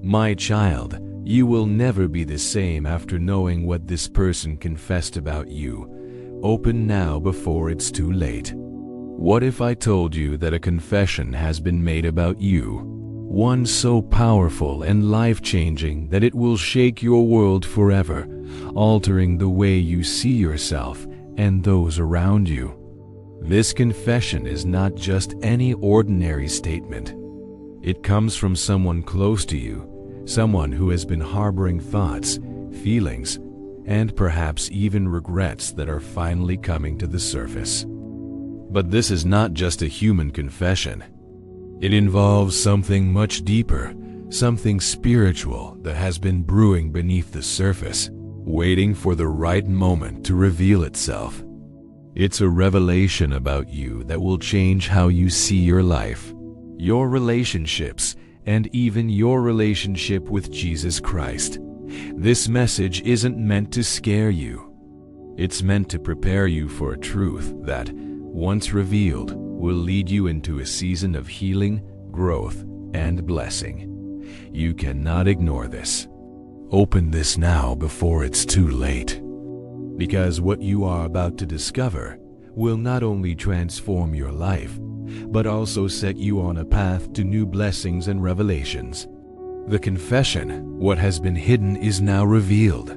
My child, you will never be the same after knowing what this person confessed about you. Open now before it's too late. What if I told you that a confession has been made about you? One so powerful and life-changing that it will shake your world forever, altering the way you see yourself and those around you. This confession is not just any ordinary statement. It comes from someone close to you, someone who has been harboring thoughts, feelings, and perhaps even regrets that are finally coming to the surface. But this is not just a human confession. It involves something much deeper, something spiritual that has been brewing beneath the surface, waiting for the right moment to reveal itself. It's a revelation about you that will change how you see your life, your relationships, and even your relationship with Jesus Christ. This message isn't meant to scare you. It's meant to prepare you for a truth that, once revealed, will lead you into a season of healing, growth, and blessing. You cannot ignore this. Open this now before it's too late. Because what you are about to discover will not only transform your life, but also set you on a path to new blessings and revelations. The confession, what has been hidden, is now revealed.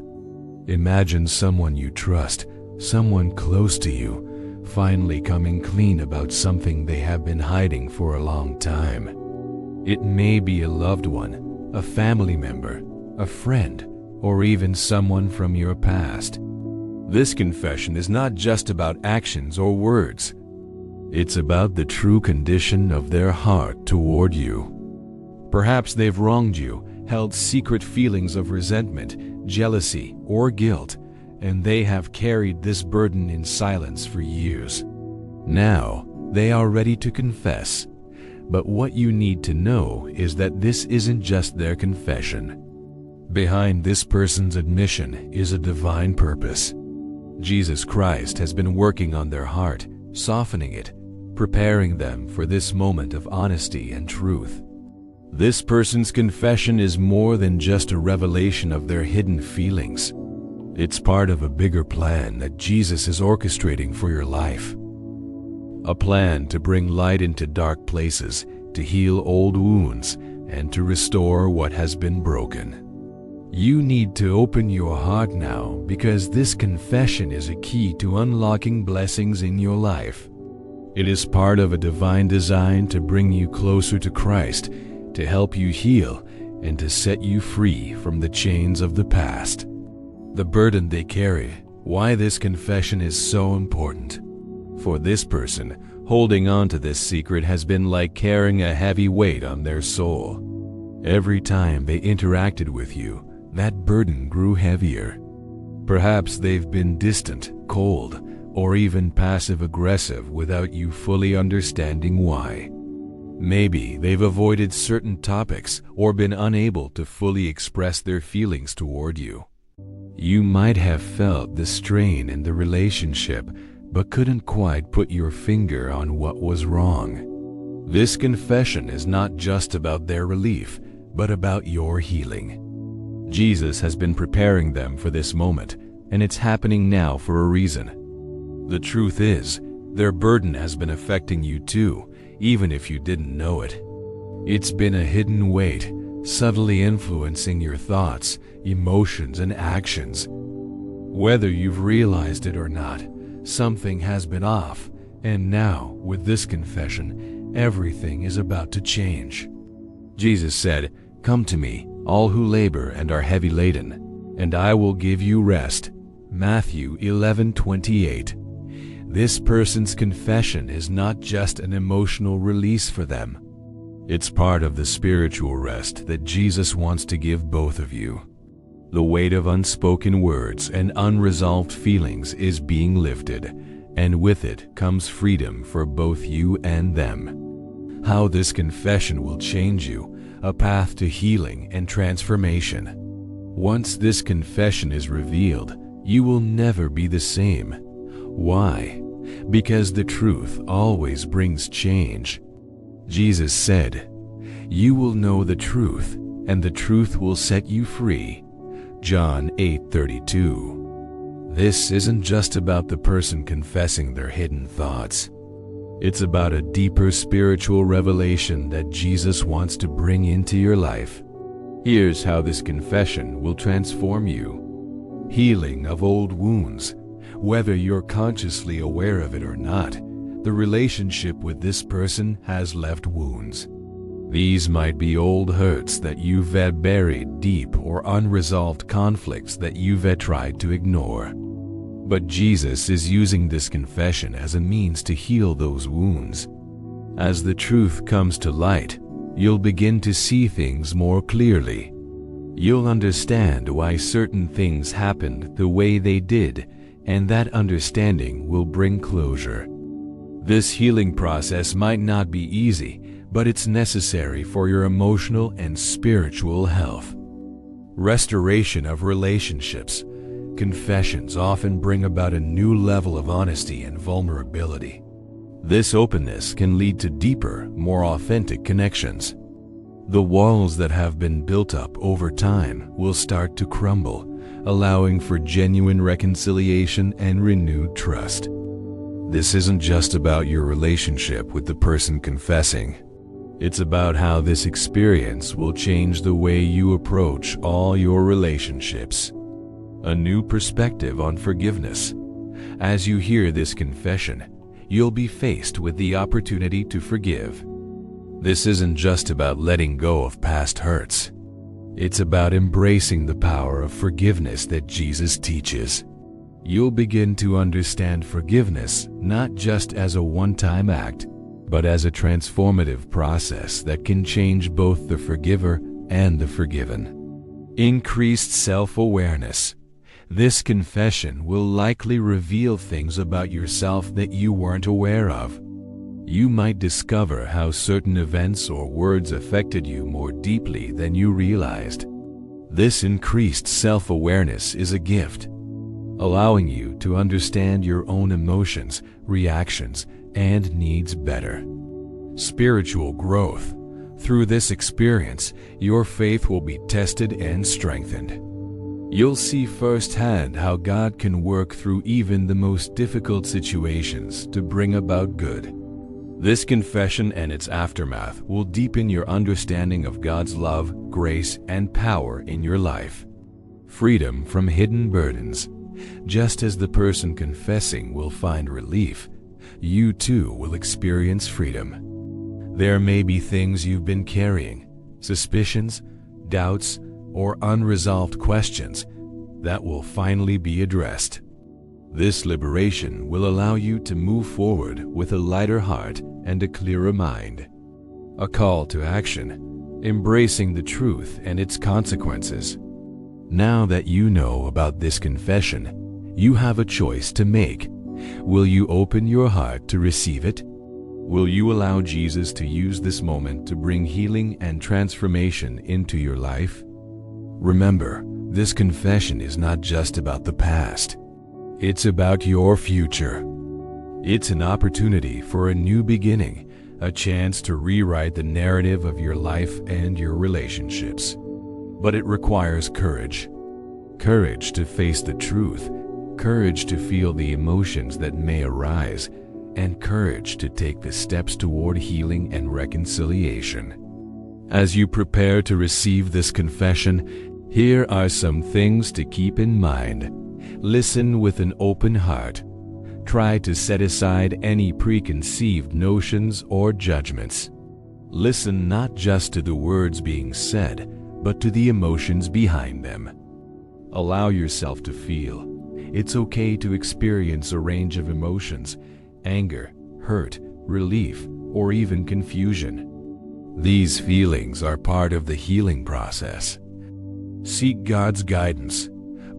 Imagine someone you trust, someone close to you, finally coming clean about something they have been hiding for a long time. It may be a loved one, a family member, a friend, or even someone from your past. This confession is not just about actions or words. It's about the true condition of their heart toward you. Perhaps they've wronged you, held secret feelings of resentment, jealousy, or guilt, and they have carried this burden in silence for years. Now, they are ready to confess. But what you need to know is that this isn't just their confession. Behind this person's admission is a divine purpose. Jesus Christ has been working on their heart, softening it, preparing them for this moment of honesty and truth. This person's confession is more than just a revelation of their hidden feelings. It's part of a bigger plan that Jesus is orchestrating for your life. A plan to bring light into dark places, to heal old wounds, and to restore what has been broken. You need to open your heart now, because this confession is a key to unlocking blessings in your life. It is part of a divine design to bring you closer to Christ, to help you heal, and to set you free from the chains of the past. The burden they carry, why this confession is so important. For this person, holding on to this secret has been like carrying a heavy weight on their soul. Every time they interacted with you, that burden grew heavier. Perhaps they've been distant, cold, or even passive-aggressive without you fully understanding why. Maybe they've avoided certain topics or been unable to fully express their feelings toward you. You might have felt the strain in the relationship, but couldn't quite put your finger on what was wrong. This confession is not just about their relief, but about your healing. Jesus has been preparing them for this moment, and it's happening now for a reason. The truth is, their burden has been affecting you too, even if you didn't know it. It's been a hidden weight, subtly influencing your thoughts, emotions, and actions. Whether you've realized it or not, something has been off, and now, with this confession, everything is about to change. Jesus said, "Come to me, all who labor and are heavy laden, and I will give you rest." Matthew 11:28. This person's confession is not just an emotional release for them. It's part of the spiritual rest that Jesus wants to give both of you. The weight of unspoken words and unresolved feelings is being lifted, and with it comes freedom for both you and them. How this confession will change you, a path to healing and transformation. Once this confession is revealed, you will never be the same. Why? Because the truth always brings change. Jesus said, "You will know the truth, and the truth will set you free. John 8:32. This isn't just about the person confessing their hidden thoughts. It's about a deeper spiritual revelation that Jesus wants to bring into your life. Here's how this confession will transform you. Healing of old wounds. Whether you're consciously aware of it or not, the relationship with this person has left wounds. These might be old hurts that you've had buried deep or unresolved conflicts that you've had tried to ignore. But Jesus is using this confession as a means to heal those wounds. As the truth comes to light, you'll begin to see things more clearly. You'll understand why certain things happened the way they did, and that understanding will bring closure. This healing process might not be easy, but it's necessary for your emotional and spiritual health. Restoration of relationships. Confessions often bring about a new level of honesty and vulnerability. This openness can lead to deeper, more authentic connections. The walls that have been built up over time will start to crumble, allowing for genuine reconciliation and renewed trust. This isn't just about your relationship with the person confessing. It's about how this experience will change the way you approach all your relationships. A new perspective on forgiveness. As you hear this confession, you'll be faced with the opportunity to forgive. This isn't just about letting go of past hurts. It's about embracing the power of forgiveness that Jesus teaches. You'll begin to understand forgiveness not just as a one-time act, but as a transformative process that can change both the forgiver and the forgiven. Increased self-awareness. This confession will likely reveal things about yourself that you weren't aware of. You might discover how certain events or words affected you more deeply than you realized. This increased self-awareness is a gift, allowing you to understand your own emotions, reactions, and needs better. Spiritual growth. Through this experience, your faith will be tested and strengthened. You'll see firsthand how God can work through even the most difficult situations to bring about good. This confession and its aftermath will deepen your understanding of God's love, grace, and power in your life. Freedom from hidden burdens. Just as the person confessing will find relief, you too will experience freedom. There may be things you've been carrying, suspicions, doubts, or unresolved questions that will finally be addressed. This liberation will allow you to move forward with a lighter heart and a clearer mind. A call to action, embracing the truth and its consequences. Now that you know about this confession, you have a choice to make. Will you open your heart to receive it? Will you allow Jesus to use this moment to bring healing and transformation into your life? Remember, this confession is not just about the past. It's about your future. It's an opportunity for a new beginning, a chance to rewrite the narrative of your life and your relationships. But it requires courage. Courage to face the truth, courage to feel the emotions that may arise, and courage to take the steps toward healing and reconciliation. As you prepare to receive this confession, here are some things to keep in mind. Listen with an open heart. Try to set aside any preconceived notions or judgments. Listen not just to the words being said, but to the emotions behind them. Allow yourself to feel. It's okay to experience a range of emotions: anger, hurt, relief, or even confusion. These feelings are part of the healing process. Seek God's guidance.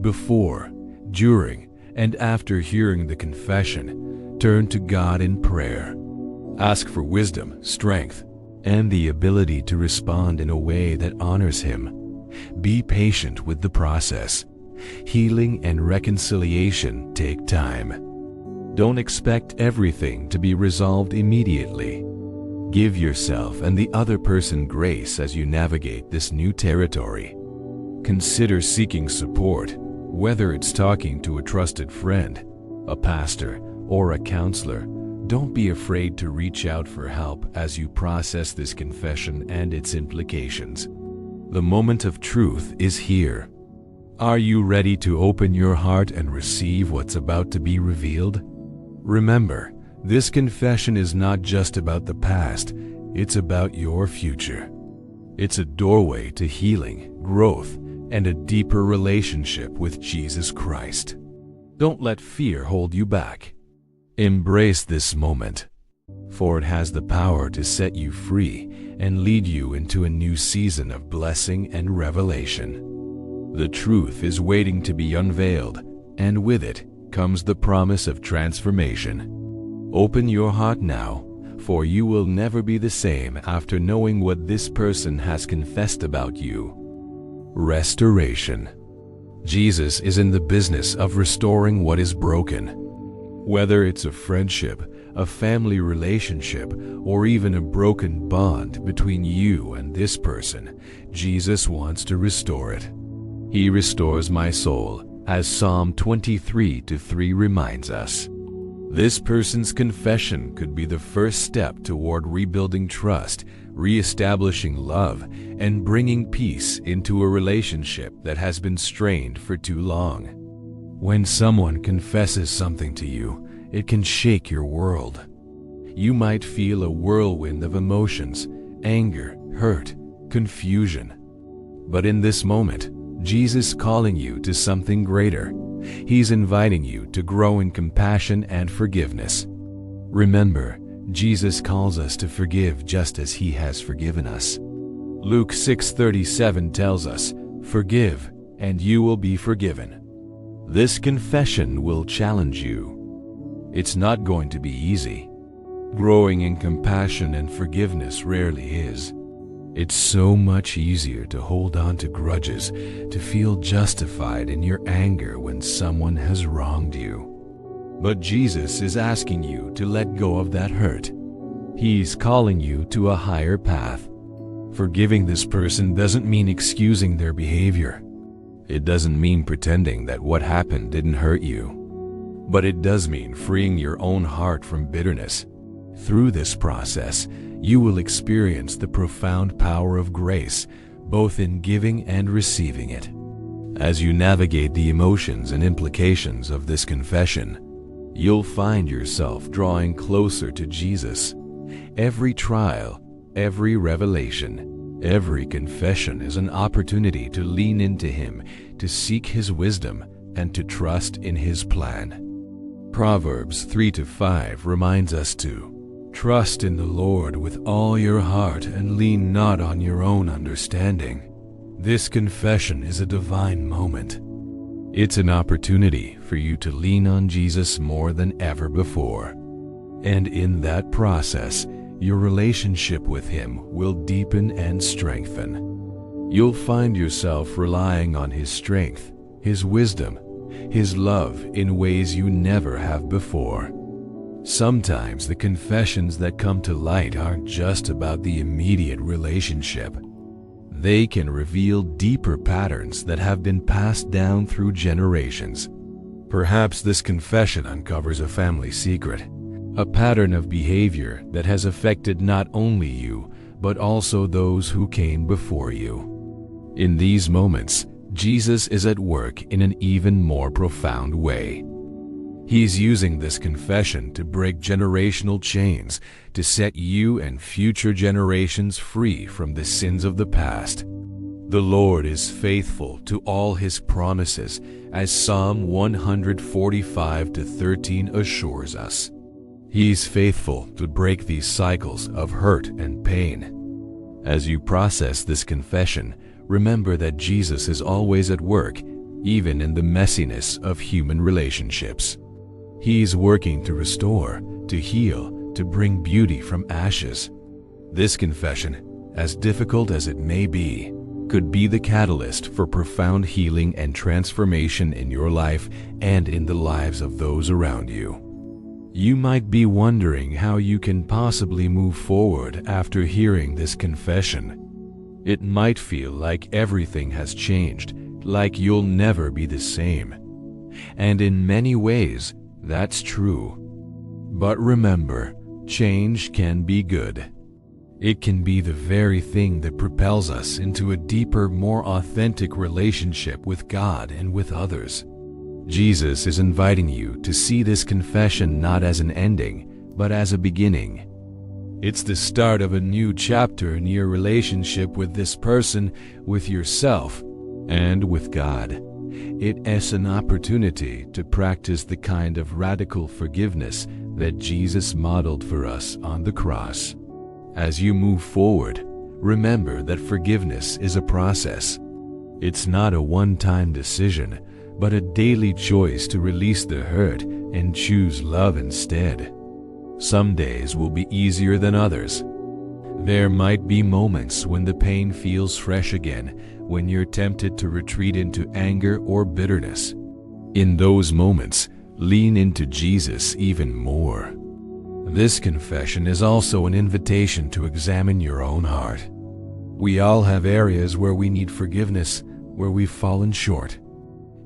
Before, during, and after hearing the confession, turn to God in prayer. Ask for wisdom, strength, and the ability to respond in a way that honors Him. Be patient with the process. Healing and reconciliation take time. Don't expect everything to be resolved immediately. Give yourself and the other person grace as you navigate this new territory. Consider seeking support, whether it's talking to a trusted friend, a pastor, or a counselor. Don't be afraid to reach out for help as you process this confession and its implications. The moment of truth is here. Are you ready to open your heart and receive what's about to be revealed? Remember, this confession is not just about the past, it's about your future. It's a doorway to healing, growth, and a deeper relationship with Jesus Christ. Don't let fear hold you back. Embrace this moment, for it has the power to set you free and lead you into a new season of blessing and revelation. The truth is waiting to be unveiled, and with it comes the promise of transformation. Open your heart now, for you will never be the same after knowing what this person has confessed about you. Restoration. Jesus is in the business of restoring what is broken. Whether it's a friendship, a family relationship, or even a broken bond between you and this person, Jesus wants to restore it. He restores my soul, as Psalm 23:3 reminds us. This person's confession could be the first step toward rebuilding trust, reestablishing love, and bringing peace into a relationship that has been strained for too long. When someone confesses something to you, it can shake your world. You might feel a whirlwind of emotions, anger, hurt, confusion. But in this moment, Jesus is calling you to something greater. He's inviting you to grow in compassion and forgiveness. Remember, Jesus calls us to forgive just as He has forgiven us. Luke 6:37 tells us, "Forgive, and you will be forgiven." This confession will challenge you. It's not going to be easy. Growing in compassion and forgiveness rarely is. It's so much easier to hold on to grudges, to feel justified in your anger when someone has wronged you. But Jesus is asking you to let go of that hurt. He's calling you to a higher path. Forgiving this person doesn't mean excusing their behavior. It doesn't mean pretending that what happened didn't hurt you. But it does mean freeing your own heart from bitterness. Through this process, you will experience the profound power of grace, both in giving and receiving it. As you navigate the emotions and implications of this confession, you'll find yourself drawing closer to Jesus. Every trial, every revelation, every confession is an opportunity to lean into Him, to seek His wisdom, and to trust in His plan. Proverbs 3:5 reminds us to trust in the Lord with all your heart and lean not on your own understanding. This confession is a divine moment. It's an opportunity for you to lean on Jesus more than ever before. And in that process, your relationship with Him will deepen and strengthen. You'll find yourself relying on His strength, His wisdom, His love in ways you never have before. Sometimes the confessions that come to light aren't just about the immediate relationship. They can reveal deeper patterns that have been passed down through generations. Perhaps this confession uncovers a family secret, a pattern of behavior that has affected not only you, but also those who came before you. In these moments, Jesus is at work in an even more profound way. He's using this confession to break generational chains, to set you and future generations free from the sins of the past. The Lord is faithful to all His promises, as Psalm 145:13 assures us. He's faithful to break these cycles of hurt and pain. As you process this confession, remember that Jesus is always at work, even in the messiness of human relationships. He's working to restore, to heal, to bring beauty from ashes. This confession, as difficult as it may be, could be the catalyst for profound healing and transformation in your life and in the lives of those around you. You might be wondering how you can possibly move forward after hearing this confession. It might feel like everything has changed, like you'll never be the same. And in many ways, that's true. But remember, change can be good. It can be the very thing that propels us into a deeper, more authentic relationship with God and with others. Jesus is inviting you to see this confession not as an ending, but as a beginning. It's the start of a new chapter in your relationship with this person, with yourself, and with God. It is an opportunity to practice the kind of radical forgiveness that Jesus modeled for us on the cross. As you move forward, remember that forgiveness is a process. It's not a one-time decision, but a daily choice to release the hurt and choose love instead. Some days will be easier than others. There might be moments when the pain feels fresh again, when you're tempted to retreat into anger or bitterness. In those moments, lean into Jesus even more. This confession is also an invitation to examine your own heart. We all have areas where we need forgiveness, where we've fallen short.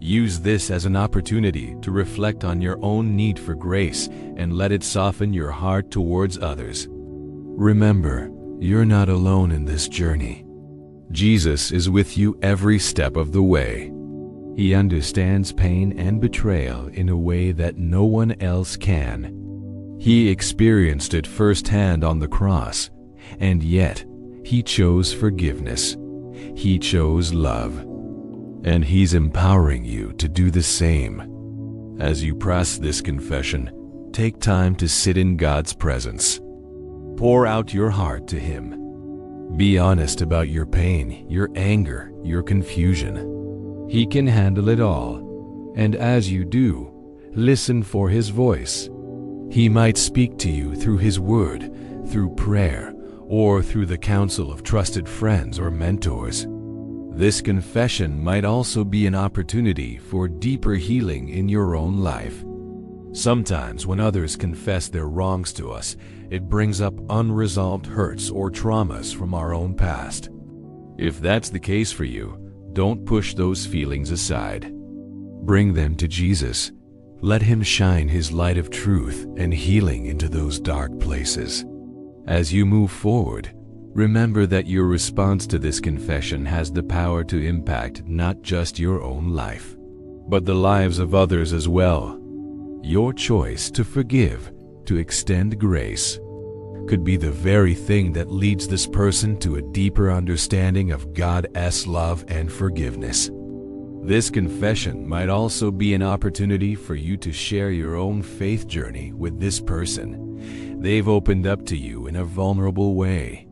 Use this as an opportunity to reflect on your own need for grace and let it soften your heart towards others. Remember, you're not alone in this journey. Jesus is with you every step of the way. He understands pain and betrayal in a way that no one else can. He experienced it firsthand on the cross, and yet he chose forgiveness. He chose love. And He's empowering you to do the same. As you press this confession, take time to sit in God's presence. Pour out your heart to Him. Be honest about your pain, your anger, your confusion. He can handle it all. And as you do, listen for His voice. He might speak to you through His Word, through prayer, or through the counsel of trusted friends or mentors. This confession might also be an opportunity for deeper healing in your own life. Sometimes when others confess their wrongs to us, it brings up unresolved hurts or traumas from our own past. If that's the case for you, don't push those feelings aside. Bring them to Jesus. Let Him shine His light of truth and healing into those dark places. As you move forward, remember that your response to this confession has the power to impact not just your own life, but the lives of others as well. Your choice to forgive, to extend grace, could be the very thing that leads this person to a deeper understanding of God's love and forgiveness. This confession might also be an opportunity for you to share your own faith journey with this person. They've opened up to you in a vulnerable way.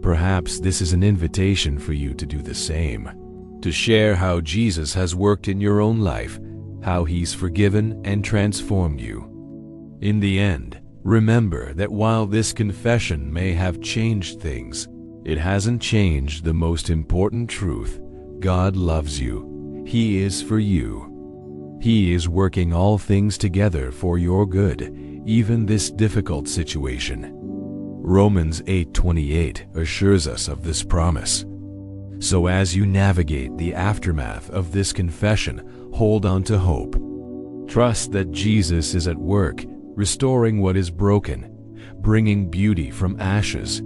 Perhaps this is an invitation for you to do the same, to share how Jesus has worked in your own life, how He's forgiven and transformed you. In the end, remember that while this confession may have changed things, it hasn't changed the most important truth. God loves you. He is for you. He is working all things together for your good, even this difficult situation. Romans 8:28 assures us of this promise. So as you navigate the aftermath of this confession, hold on to hope. Trust that Jesus is at work, restoring what is broken, bringing beauty from ashes.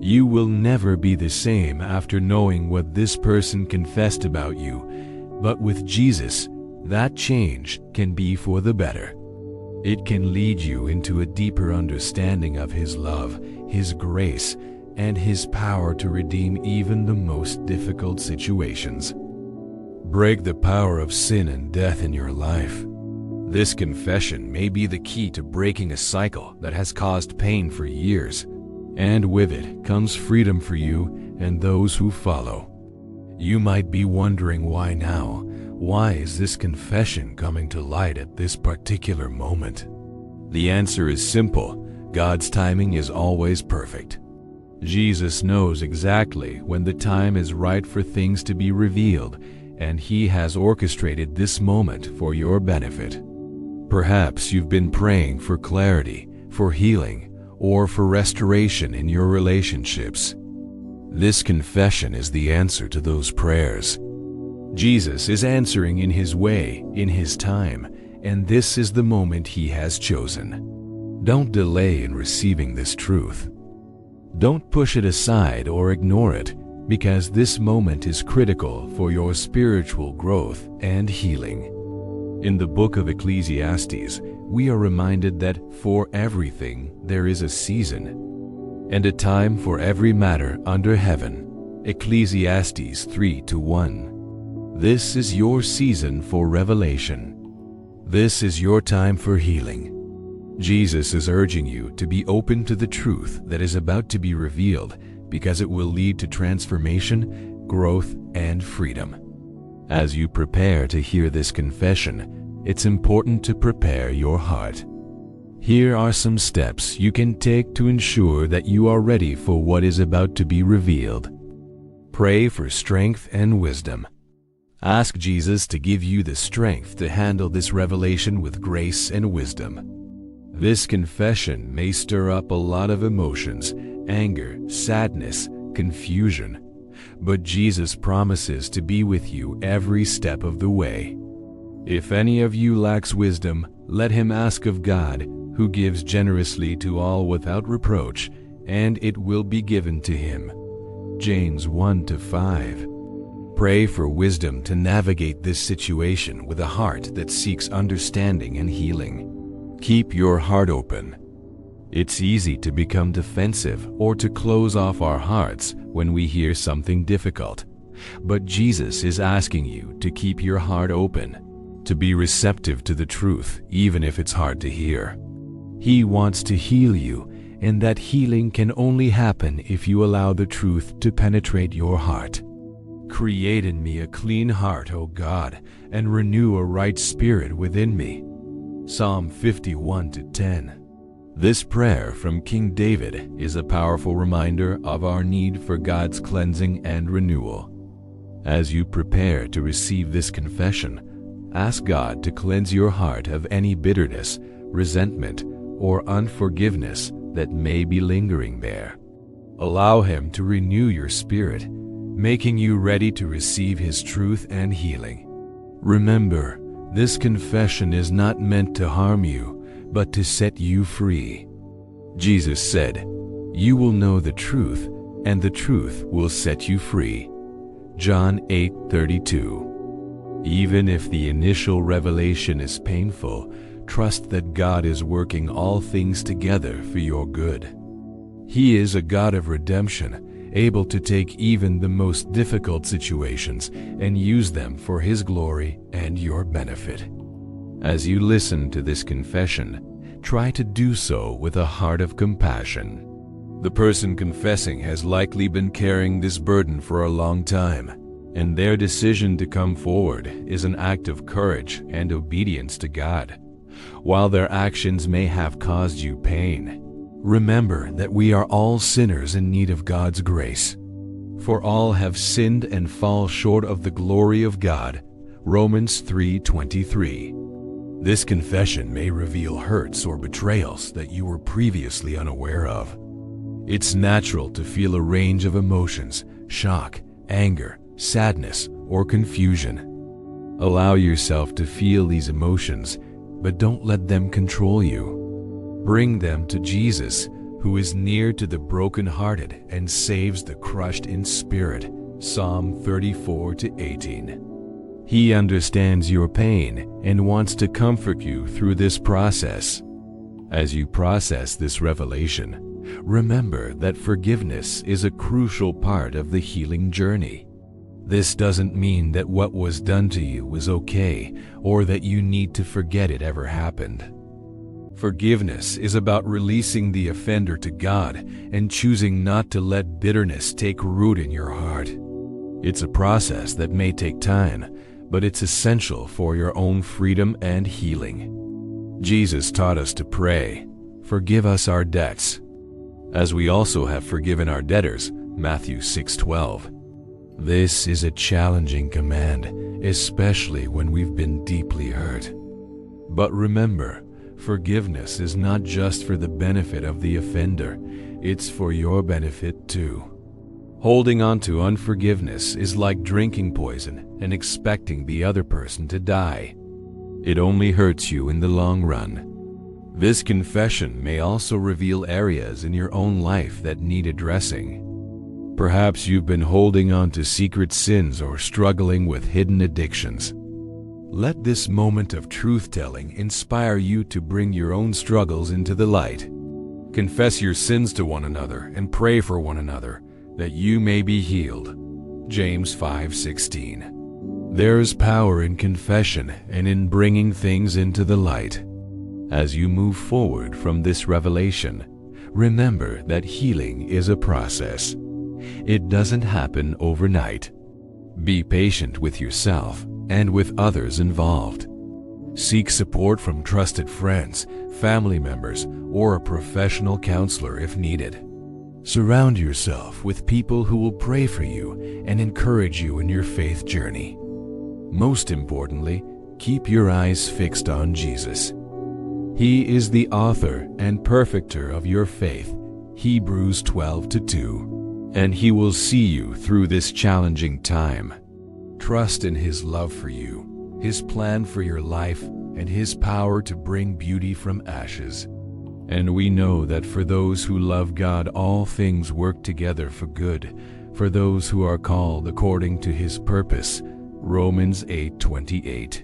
You will never be the same after knowing what this person confessed about you, but with Jesus, that change can be for the better. It can lead you into a deeper understanding of His love, His grace, and His power to redeem even the most difficult situations. Break the power of sin and death in your life. This confession may be the key to breaking a cycle that has caused pain for years, and with it comes freedom for you and those who follow. You might be wondering why now. Why is this confession coming to light at this particular moment? The answer is simple. God's timing is always perfect. Jesus knows exactly when the time is right for things to be revealed, and He has orchestrated this moment for your benefit. Perhaps you've been praying for clarity, for healing, or for restoration in your relationships. This confession is the answer to those prayers. Jesus is answering in His way, in His time, and this is the moment He has chosen. Don't delay in receiving this truth. Don't push it aside or ignore it, because this moment is critical for your spiritual growth and healing. In the book of Ecclesiastes, we are reminded that for everything there is a season, and a time for every matter under heaven. Ecclesiastes 3:1. This is your season for revelation. This is your time for healing. Jesus is urging you to be open to the truth that is about to be revealed, because it will lead to transformation, growth, and freedom. As you prepare to hear this confession, it's important to prepare your heart. Here are some steps you can take to ensure that you are ready for what is about to be revealed. Pray for strength and wisdom. Ask Jesus to give you the strength to handle this revelation with grace and wisdom. This confession may stir up a lot of emotions, anger, sadness, confusion, but Jesus promises to be with you every step of the way. If any of you lacks wisdom, let him ask of God, who gives generously to all without reproach, and it will be given to him. James 1-5. Pray for wisdom to navigate this situation with a heart that seeks understanding and healing. Keep your heart open. It's easy to become defensive or to close off our hearts when we hear something difficult. But Jesus is asking you to keep your heart open, to be receptive to the truth, even if it's hard to hear. He wants to heal you, and that healing can only happen if you allow the truth to penetrate your heart. Create in me a clean heart, O God, and renew a right spirit within me. Psalm 51-10. This prayer from King David is a powerful reminder of our need for God's cleansing and renewal. As you prepare to receive this confession, ask God to cleanse your heart of any bitterness, resentment, or unforgiveness that may be lingering there. Allow Him to renew your spirit, making you ready to receive His truth and healing. Remember, this confession is not meant to harm you, but to set you free. Jesus said, "You will know the truth, and the truth will set you free." John 8:32. Even if the initial revelation is painful, trust that God is working all things together for your good. He is a God of redemption, able to take even the most difficult situations and use them for His glory and your benefit. As you listen to this confession, try to do so with a heart of compassion. The person confessing has likely been carrying this burden for a long time, and their decision to come forward is an act of courage and obedience to God. While their actions may have caused you pain, remember that we are all sinners in need of God's grace. For all have sinned and fall short of the glory of God. Romans 3:23. This confession may reveal hurts or betrayals that you were previously unaware of. It's natural to feel a range of emotions: shock, anger, sadness, or confusion. Allow yourself to feel these emotions, but don't let them control you. Bring them to Jesus, who is near to the brokenhearted and saves the crushed in spirit. Psalm 34-18. He understands your pain and wants to comfort you through this process. As you process this revelation, remember that forgiveness is a crucial part of the healing journey. This doesn't mean that what was done to you was okay, or that you need to forget it ever happened. Forgiveness is about releasing the offender to God and choosing not to let bitterness take root in your heart. It's a process that may take time, but it's essential for your own freedom and healing. Jesus taught us to pray, "Forgive us our debts, as we also have forgiven our debtors." Matthew 6:12. This is a challenging command, especially when we've been deeply hurt. But remember, forgiveness is not just for the benefit of the offender, it's for your benefit too. Holding on to unforgiveness is like drinking poison and expecting the other person to die. It only hurts you in the long run. This confession may also reveal areas in your own life that need addressing. Perhaps you've been holding on to secret sins or struggling with hidden addictions. Let this moment of truth-telling inspire you to bring your own struggles into the light. Confess your sins to one another and pray for one another, that you may be healed. James 5:16. There is power in confession and in bringing things into the light. As you move forward from this revelation, remember that healing is a process. It doesn't happen overnight. Be patient with yourself and with others involved. Seek support from trusted friends, family members, or a professional counselor if needed. Surround yourself with people who will pray for you and encourage you in your faith journey. Most importantly, keep your eyes fixed on Jesus. He is the author and perfecter of your faith, Hebrews 12:2, and He will see you through this challenging time. Trust in His love for you, His plan for your life, and His power to bring beauty from ashes. And we know that for those who love God, all things work together for good, for those who are called according to His purpose. Romans 8:28.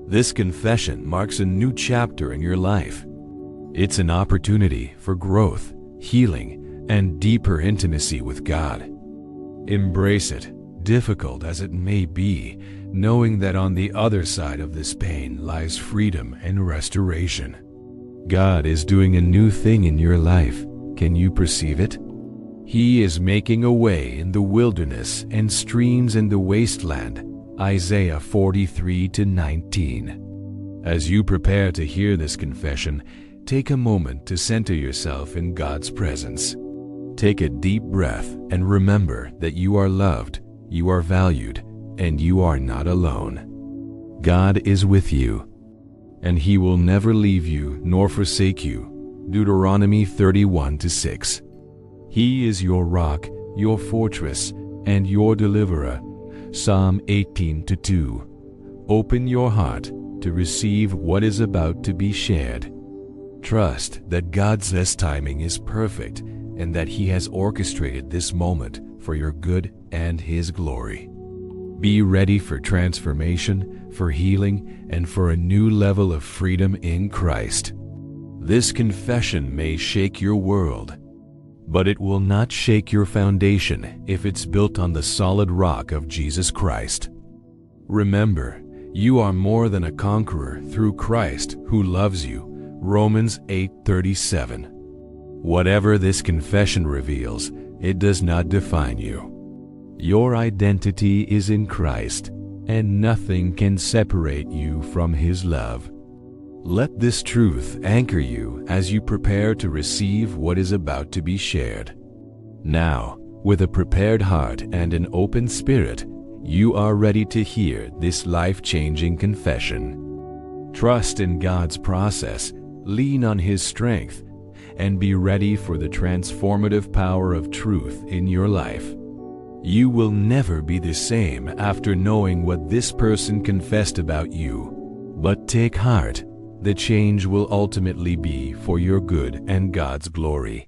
This confession marks a new chapter in your life. It's an opportunity for growth, healing, and deeper intimacy with God. Embrace it, difficult as it may be, knowing that on the other side of this pain lies freedom and restoration. God is doing a new thing in your life. Can you perceive it? He is making a way in the wilderness and streams in the wasteland. Isaiah 43:19. As you prepare to hear this confession, take a moment to center yourself in God's presence. Take a deep breath and remember that you are loved, you are valued, and you are not alone. God is with you, and He will never leave you nor forsake you. Deuteronomy 31:6. He is your rock, your fortress, and your deliverer. Psalm 18:2. Open your heart to receive what is about to be shared. Trust that God's timing is perfect and that He has orchestrated this moment for your good and His glory. Be ready for transformation, for healing, and for a new level of freedom in Christ. This confession may shake your world, but it will not shake your foundation if it's built on the solid rock of Jesus Christ. Remember, you are more than a conqueror through Christ who loves you. Romans 8:37. Whatever this confession reveals, it does not define you. Your identity is in Christ, and nothing can separate you from His love. Let this truth anchor you as you prepare to receive what is about to be shared. Now, with a prepared heart and an open spirit, you are ready to hear this life-changing confession. Trust in God's process, lean on His strength, and be ready for the transformative power of truth in your life. You will never be the same after knowing what this person confessed about you. But take heart. The change will ultimately be for your good and God's glory.